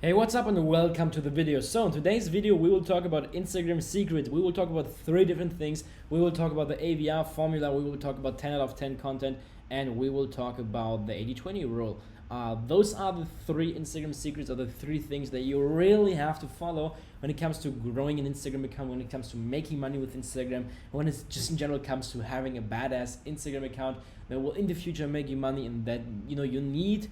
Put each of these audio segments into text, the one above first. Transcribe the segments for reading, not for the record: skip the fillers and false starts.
Hey, what's up and welcome to the video. So in today's video we will talk about Instagram secrets. We will talk about 3 different things. We will talk about the AVR formula, we will talk about 10 out of 10 content, and we will talk about the 80-20 rule. Those are the 3 Instagram secrets, or the 3 things that you really have to follow when it comes to growing an Instagram account, when it comes to making money with Instagram, when it just in general comes to having a badass Instagram account that will in the future make you money, and that you need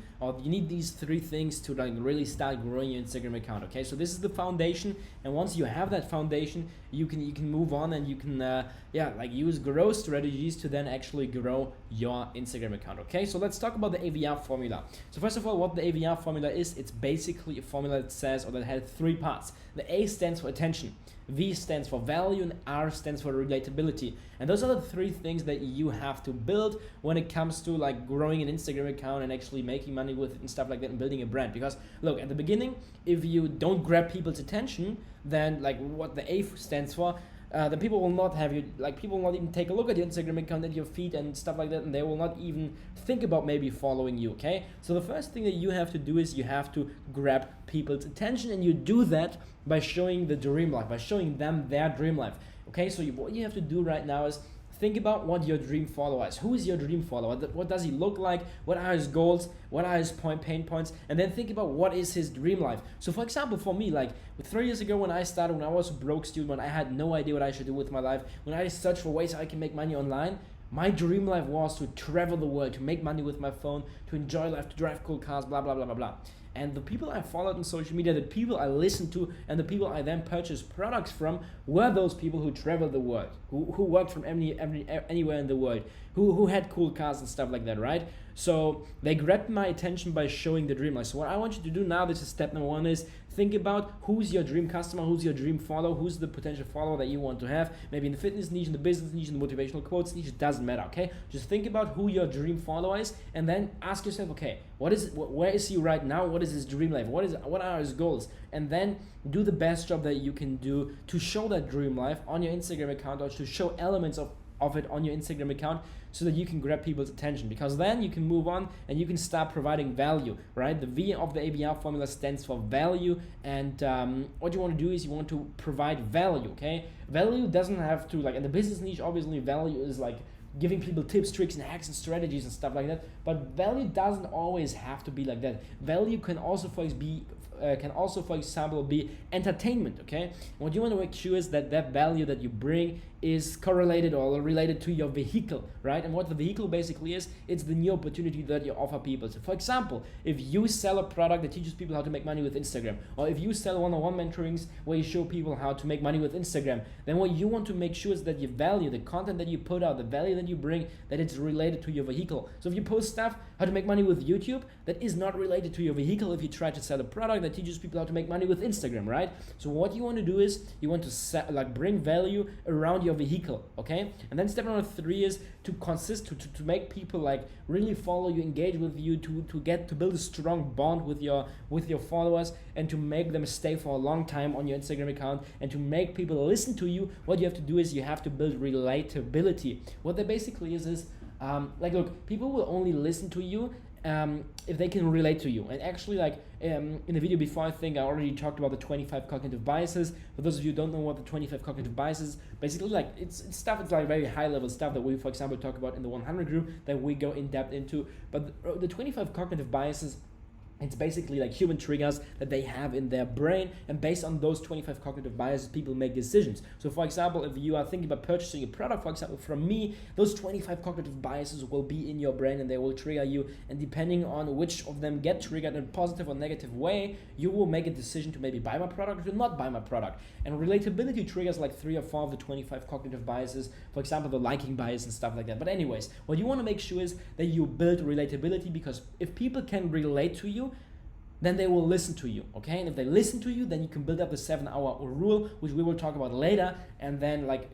these 3 things to like really start growing your Instagram account. Okay, so this is the foundation, and once you have that foundation, you can move on, and you can use growth strategies to then actually grow your Instagram account. Okay, so let's talk about the AVR formula. So first of all, what the AVR formula is, it's basically a formula that says, or that has 3 parts. The A stands for attention, V stands for value, and R stands for relatability. And those are the 3 things that you have to build when it comes to like growing an Instagram account and actually making money with it and stuff like that, and building a brand. Because look, at the beginning, if you don't grab people's attention, then like what the A stands for, then people will not have you, like people will not even take a look at your Instagram account, at your feed and stuff like that, and they will not even think about maybe following you. Okay, so the first thing that you have to do is you have to grab people's attention, and you do that by showing the dream life, by showing them their dream life. Okay, so what you have to do right now is think about what your dream follower is. Who is your dream follower? What does he look like? What are his goals? What are his pain points? And then think about what is his dream life. So for example, for me, like 3 years ago when I started, when I was a broke student, when I had no idea what I should do with my life, when I searched for ways I can make money online, my dream life was to travel the world, to make money with my phone, to enjoy life, to drive cool cars, blah, blah, blah, blah, blah. And the people I followed on social media, the people I listened to, and the people I then purchased products from were those people who traveled the world, who worked from anywhere in the world, who had cool cars and stuff like that, right? So they grabbed my attention by showing the dream life. So what I want you to do now, this is step number 1, is think about who's your dream customer, who's your dream follower, who's the potential follower that you want to have, maybe in the fitness niche, in the business niche, in the motivational quotes niche, it doesn't matter, okay? Just think about who your dream follower is, and then ask yourself, okay, where is he right now? What is his dream life? What are his goals? And then do the best job that you can do to show that dream life on your Instagram account, or to show elements of it on your Instagram account, so that you can grab people's attention, because then you can move on and you can start providing value, right? The V of the AVR formula stands for value, and what you want to do is you want to provide value, okay? Value doesn't have to, like in the business niche, obviously value is like giving people tips, tricks, and hacks and strategies and stuff like that, but value doesn't always have to be like that. Value can also for example be entertainment, okay? And what you want to make sure is that that value that you bring is correlated or related to your vehicle, right? And what the vehicle basically is, it's the new opportunity that you offer people. So for example, if you sell a product that teaches people how to make money with Instagram, or if you sell one-on-one mentorings where you show people how to make money with Instagram, then what you want to make sure is that your value, the content that you put out, the value that you bring, that it's related to your vehicle. So if you post stuff, how to make money with YouTube, that is not related to your vehicle if you try to sell a product that teaches people how to make money with Instagram, right? So what you want to do is you want to bring value around your vehicle, okay? And then step number 3 is to make people like really follow you, engage with you, to build a strong bond with your followers, and to make them stay for a long time on your Instagram account, and to make people listen to you. What you have to do is you have to build relatability. What that basically is look, people will only listen to you if they can relate to you. And actually, like in the video before, I think I already talked about the 25 cognitive biases. For those of you who don't know what the 25 cognitive biases, basically like it's stuff, it's like very high level stuff that we, for example, talk about in the 100 group, that we go in depth into. But the 25 cognitive biases, it's basically like human triggers that they have in their brain, and based on those 25 cognitive biases, people make decisions. So for example, if you are thinking about purchasing a product, for example, from me, those 25 cognitive biases will be in your brain, and they will trigger you, and depending on which of them get triggered in a positive or negative way, you will make a decision to maybe buy my product or to not buy my product. And relatability triggers like 3 or 4 of the 25 cognitive biases, for example, the liking bias and stuff like that. But anyways, what you want to make sure is that you build relatability, because if people can relate to you, then they will listen to you, okay? And if they listen to you, then you can build up the 7-hour rule, which we will talk about later. And then, like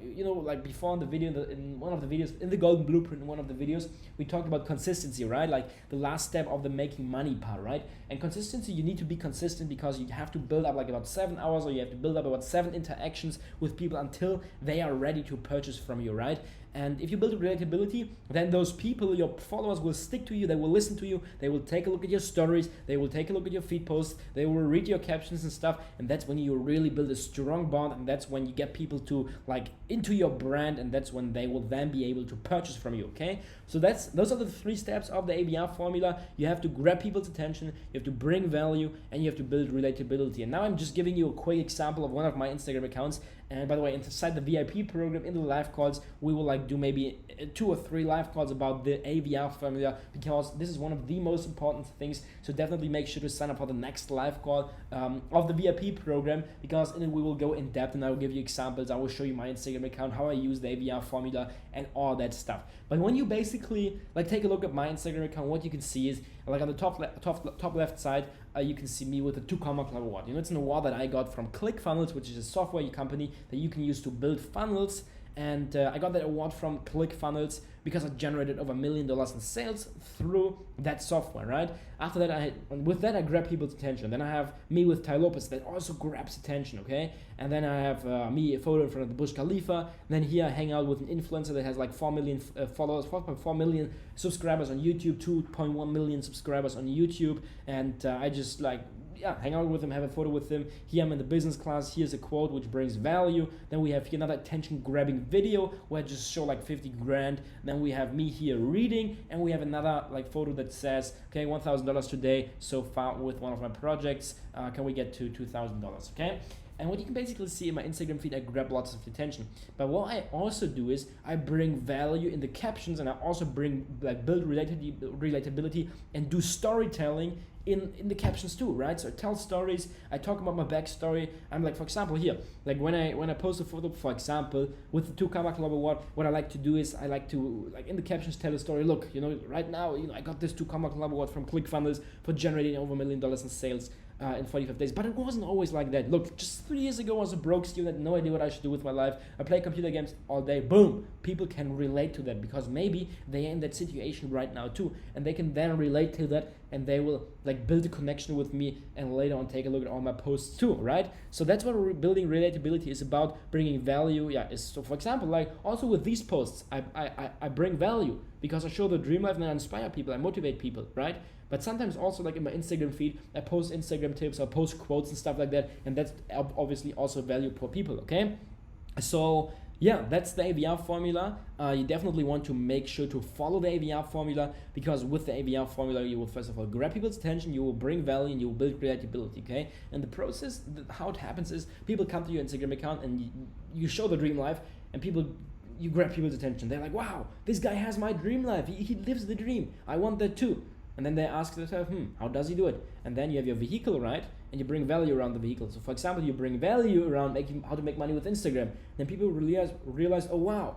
before in the video, in one of the videos, in the Golden Blueprint, in one of the videos, we talked about consistency, right? Like the last step of the making money part, right? And consistency, you need to be consistent, because you have to build up like about 7 hours, or you have to build up about 7 interactions with people until they are ready to purchase from you, right? And if you build relatability, then those people, your followers, will stick to you, they will listen to you, they will take a look at your stories, they will take a look at your feed posts, they will read your captions and stuff, and that's when you really build a strong bond, and that's when you get people to like into your brand, and that's when they will then be able to purchase from you, okay? So those are the 3 steps of the ABR formula. You have to grab people's attention, you have to bring value, and you have to build relatability. And now I'm just giving you a quick example of one of my Instagram accounts. And by the way, inside the VIP program, in the live calls, we will like do maybe 2 or 3 live calls about the ABR formula, because this is one of the most important things. So definitely make sure to sign up for the next live call of the VIP program, because in it we will go in depth and I will give you examples. I will show you my Instagram account, how I use the ABR formula and all that stuff. But when you basically like take a look at my Instagram account, what you can see is like on the top left side, you can see me with a 2 Comma Club award. You know, it's an award that I got from ClickFunnels, which is a software company that you can use to build funnels. And I got that award from ClickFunnels because I generated over $1 million in sales through that software, right? After that, I grab people's attention. Then I have me with Ty Lopez that also grabs attention, okay? And then I have me, a photo in front of the Burj Khalifa. And then here I hang out with an influencer that has like 4 million followers, 4.4 million subscribers on YouTube, 2.1 million subscribers on YouTube. And I just like, hang out with him, have a photo with him. Here I'm in the business class. Here's a quote which brings value. Then we have here another attention-grabbing video where I just show like 50 grand. Then we have me here reading, and we have another like photo that says, okay, $1,000 today so far with one of my projects. Can we get to $2,000? Okay. And what you can basically see in my Instagram feed, I grab lots of attention. But what I also do is I bring value in the captions, and I also bring like build relatability and do storytelling in the captions too, right? So I tell stories, I talk about my backstory. I'm like, for example, here, like when I post a photo, for example, with the 2 Comma Club award, what I like to do is I like to like in the captions tell a story. Look, you know, right now, you know, I got this 2 Comma Club award from ClickFunnels for generating over $1 million in sales in 45 days. But it wasn't always like that. Look, just 3 years ago I was a broke student, no idea what I should do with my life. I play computer games all day. Boom. People can relate to that because maybe they're in that situation right now too, and they can then relate to that, and they will like build a connection with me and later on take a look at all my posts too, right? So that's what building relatability is about, bringing value. So for example, like also with these posts, I bring value because I show the dream life and I inspire people, I motivate people, right? But sometimes also like in my Instagram feed, I post Instagram tips, I post quotes and stuff like that, and that's obviously also value for people, okay? So yeah, that's the ABR formula. You definitely want to make sure to follow the ABR formula, because with the ABR formula, you will first of all grab people's attention, you will bring value, and you will build relatability, okay? And the process, how it happens is people come to your Instagram account and you show the dream life, and you grab people's attention. They're like, wow, this guy has my dream life. He lives the dream. I want that too. And then they ask themselves, how does he do it? And then you have your vehicle, right? And you bring value around the vehicle. So for example, you bring value around how to make money with Instagram. Then people realize, oh wow,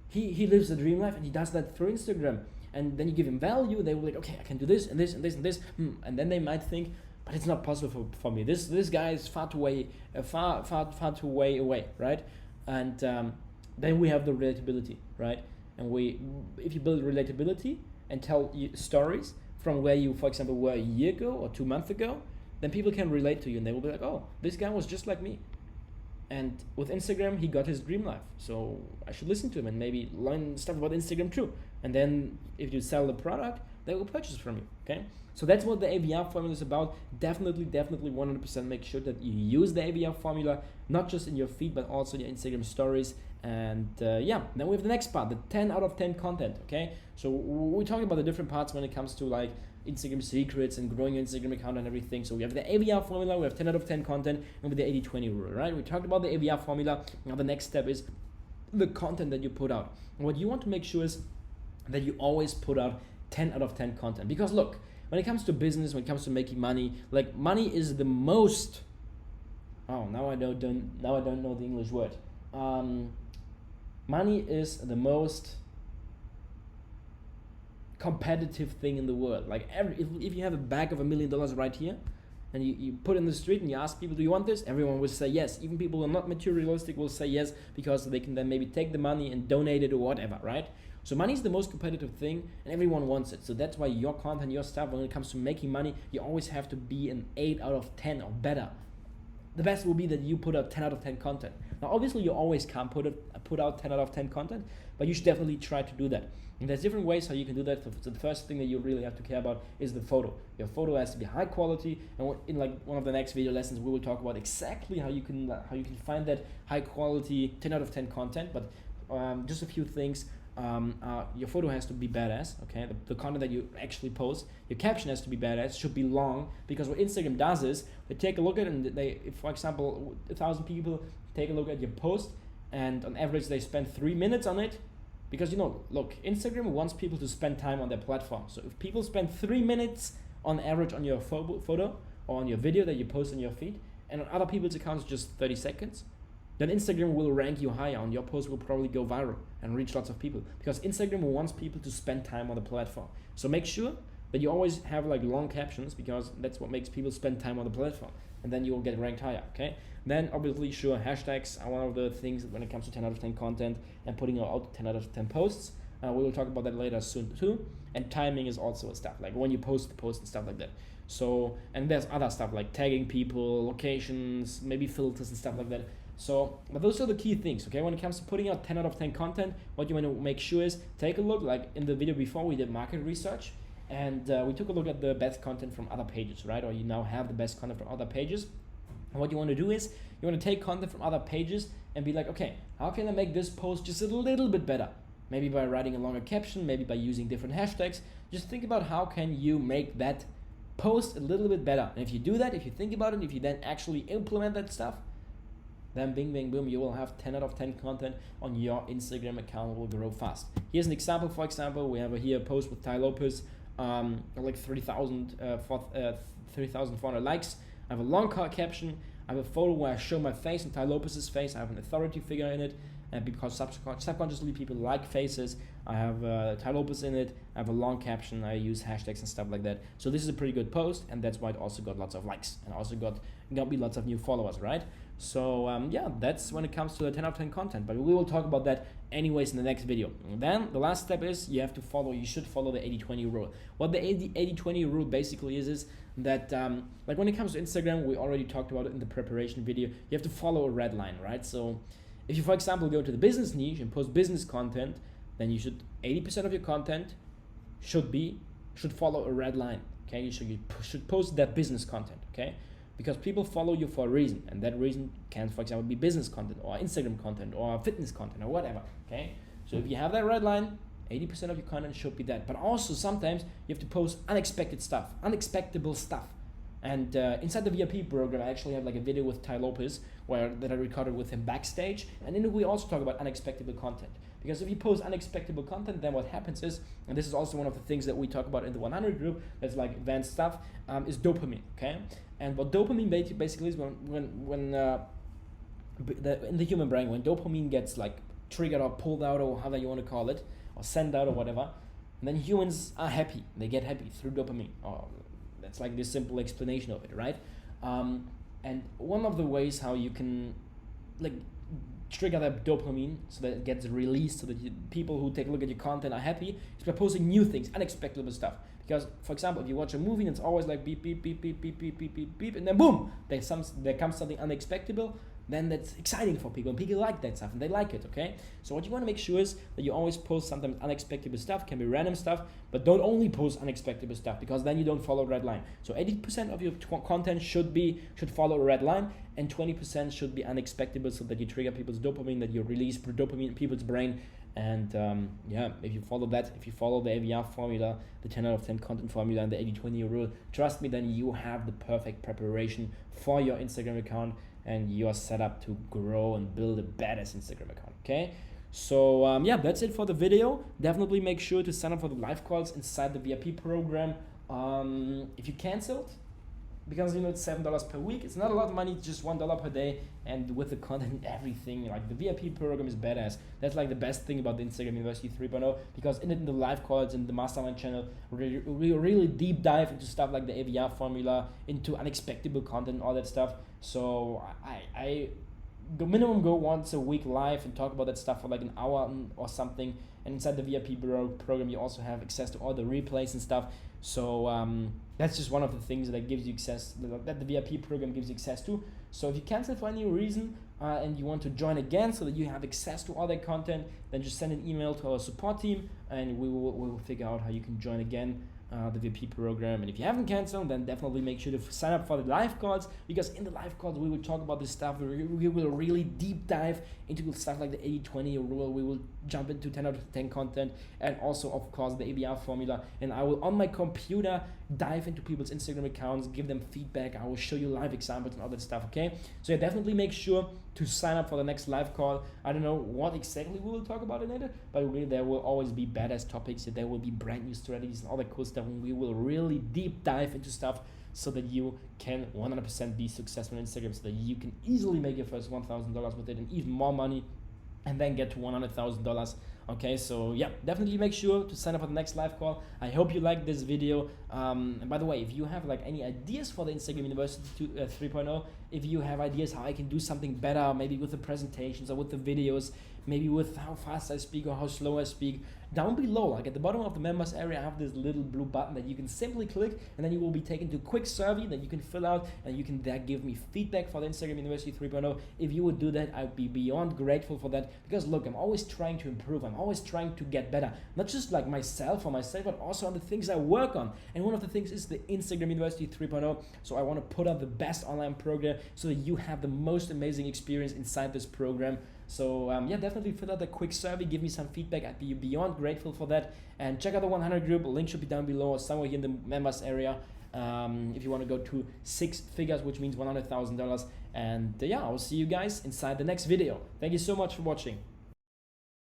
he lives the dream life and he does that through Instagram. And then you give him value, they will like, okay, I can do this and this and this and this. And then they might think, but it's not possible for me. This guy is far too way away, right? And then we have the relatability, right? And if you build relatability and tell stories from where you, for example, were a year ago or 2 months ago, then people can relate to you and they will be like, oh, this guy was just like me. And with Instagram, he got his dream life. So I should listen to him and maybe learn stuff about Instagram too. And then if you sell the product, they will purchase from you, okay? So that's what the ABR formula is about. Definitely 100% make sure that you use the ABR formula, not just in your feed, but also in your Instagram stories. And then we have the next part, the 10 out of 10 content, okay? So we're talking about the different parts when it comes to like Instagram secrets and growing your Instagram account and everything. So we have the ABR formula, we have 10 out of 10 content, and with the 80-20 rule, right? We talked about the ABR formula. Now the next step is the content that you put out. And what you want to make sure is that you always put out 10 out of 10 content. Because look, when it comes to business, when it comes to making money, like money is the most, now I don't know the English word. Money is the most competitive thing in the world. Like if you have a bag of $1 million right here, and you put it in the street and you ask people, do you want this? Everyone will say yes. Even people who are not materialistic will say yes, because they can then maybe take the money and donate it or whatever, right? So money is the most competitive thing and everyone wants it. So that's why your content, your stuff, when it comes to making money, you always have to be an 8 out of 10 or better. The best will be that you put out 10 out of 10 content. Now, obviously, you always can't put out 10 out of 10 content, but you should definitely try to do that. And there's different ways how you can do that. So the first thing that you really have to care about is the photo. Your photo has to be high quality, and in like one of the next video lessons, we will talk about exactly how you can find that high quality 10 out of 10 content. But just a few things. Your photo has to be badass, okay? The content that you actually post, your caption has to be badass, should be long, because what Instagram does is they take a look at it, and if, for example, 1,000 people take a look at your post, and on average they spend 3 minutes on it, because look, Instagram wants people to spend time on their platform. So if people spend 3 minutes on average on your photo or on your video that you post on your feed, and on other people's accounts just 30 seconds, then Instagram will rank you higher, and your post will probably go viral and reach lots of people, because Instagram wants people to spend time on the platform. So make sure that you always have like long captions, because that's what makes people spend time on the platform, and then you will get ranked higher, okay? Then obviously, sure, hashtags are one of the things when it comes to 10 out of 10 content and putting out 10 out of 10 posts. We will talk about that later soon too. And timing is also stuff, like when you post the post and stuff like that. So, and there's other stuff like tagging people, locations, maybe filters and stuff like that. So, but those are the key things, okay? When it comes to putting out 10 out of 10 content, what you want to make sure is take a look, like in the video before we did market research, and we took a look at the best content from other pages, right? Or you now have the best content from other pages. And what you want to do is you want to take content from other pages and be like, okay, how can I make this post just a little bit better? Maybe by writing a longer caption, maybe by using different hashtags. Just think about how can you make that post a little bit better. And if you do that, if you think about it, if you then actually implement that stuff, then bing, bing, boom, you will have 10 out of 10 content on your Instagram account, will grow fast. Here's an example. For example, we have here a post with Tai Lopez, like 3,400 likes. I have a long caption. I have a photo where I show my face and Tai Lopez's face. I have an authority figure in it, and because subconsciously people like faces, I have Tai Lopez in it. I have a long caption. I use hashtags and stuff like that. So this is a pretty good post, and that's why it also got lots of likes and also got me lots of new followers, right? So yeah, that's when it comes to the 10 out of 10 content, but we will talk about that anyways in the next video. And then the last step is you should follow the 80-20 rule. What the 80-20 rule basically is that like when it comes to Instagram, we already talked about it in the preparation video, you have to follow a red line, right? So if you, for example, go to the business niche and post business content, then you should 80% of your content should follow a red line, okay? You should post that business content, okay? Because people follow you for a reason, and that reason can, for example, be business content or Instagram content or fitness content or whatever, okay? So if you have that red line, 80% of your content should be that. But also sometimes you have to post unexpectable stuff. And inside the VIP program, I actually have like a video with Tai Lopez that I recorded with him backstage, and in it we also talk about unexpected content. Because if you post unexpected content, then what happens is, and this is also one of the things that we talk about in the 100 group, that's like advanced stuff, is dopamine, okay? And what dopamine basically is when in the human brain, when dopamine gets like triggered or pulled out or however you want to call it, or sent out or whatever, and then humans are happy. They get happy through dopamine. That's like this simple explanation of it, right? And one of the ways how you can like trigger that dopamine so that it gets released, so that people who take a look at your content are happy, is by posting new things, unexpected stuff. Because, for example, if you watch a movie and it's always like beep, beep, beep, beep, beep, beep, beep, beep, beep, and then boom, there comes something unexpected, then that's exciting for people, and people like that stuff, and they like it, okay? So what you want to make sure is that you always post sometimes unexpected stuff, can be random stuff, but don't only post unexpected stuff, because then you don't follow a red line. So 80% of your content should follow a red line, and 20% should be unexpected, so that you trigger people's dopamine, that you release dopamine in people's brain. And yeah, if you follow the AVR formula, the 10 out of 10 content formula, and the 80-20 rule, trust me, then you have the perfect preparation for your Instagram account, and you are set up to grow and build a badass Instagram account, okay? So yeah, that's it for the video. Definitely make sure to sign up for the live calls inside the VIP program. If you canceled, because it's $7 per week, it's not a lot of money, it's just $1 per day, and with the content and everything, like the VIP program is badass. That's like the best thing about the Instagram University 3.0, because in the live calls and the mastermind channel, we really deep dive into stuff like the AVR formula, into unexpected content, all that stuff. So I minimum go once a week live and talk about that stuff for like an hour or something. And inside the VIP program, you also have access to all the replays and stuff. So that's just one of the things that gives you access, that the VIP program gives you access to. So if you cancel for any reason and you want to join again so that you have access to all that content, then just send an email to our support team and we will figure out how you can join again the VIP program. And if you haven't canceled, then definitely make sure to sign up for the live calls, because in the live calls we will talk about this stuff. We will really deep dive into stuff like the 80-20 rule. We will jump into 10 out of 10 content, and also of course the ABR formula. And I will on my computer dive into people's Instagram accounts, give them feedback. I will show you live examples and all that stuff. Okay, so yeah, definitely make sure to sign up for the next live call. I don't know what exactly we will talk about in it, but really there will always be badass topics. There will be brand new strategies and all that cool stuff, and we will really deep dive into stuff so that you can 100% be successful on Instagram, so that you can easily make your first $1,000 with it and even more money, and then get to $100,000. Okay, so yeah, definitely make sure to sign up for the next live call. I hope you liked this video. And by the way, if you have like any ideas for the Instagram University 3.0, if you have ideas how I can do something better, maybe with the presentations or with the videos, maybe with how fast I speak or how slow I speak, down below, like at the bottom of the members area, I have this little blue button that you can simply click, and then you will be taken to a quick survey that you can fill out, and you can there give me feedback for the Instagram University 3.0. If you would do that, I'd be beyond grateful for that, because look, I'm always trying to improve. I'm always trying to get better, not just like myself, but also on the things I work on. And one of the things is the Instagram University 3.0. So I want to put out the best online program so that you have the most amazing experience inside this program. So yeah, definitely fill out a quick survey, give me some feedback. I'd be beyond grateful for that. And check out the 100 group, link should be down below or somewhere here in the members area. If you want to go to 6 figures, which means $100,000. And yeah, I'll see you guys inside the next video. Thank you so much for watching.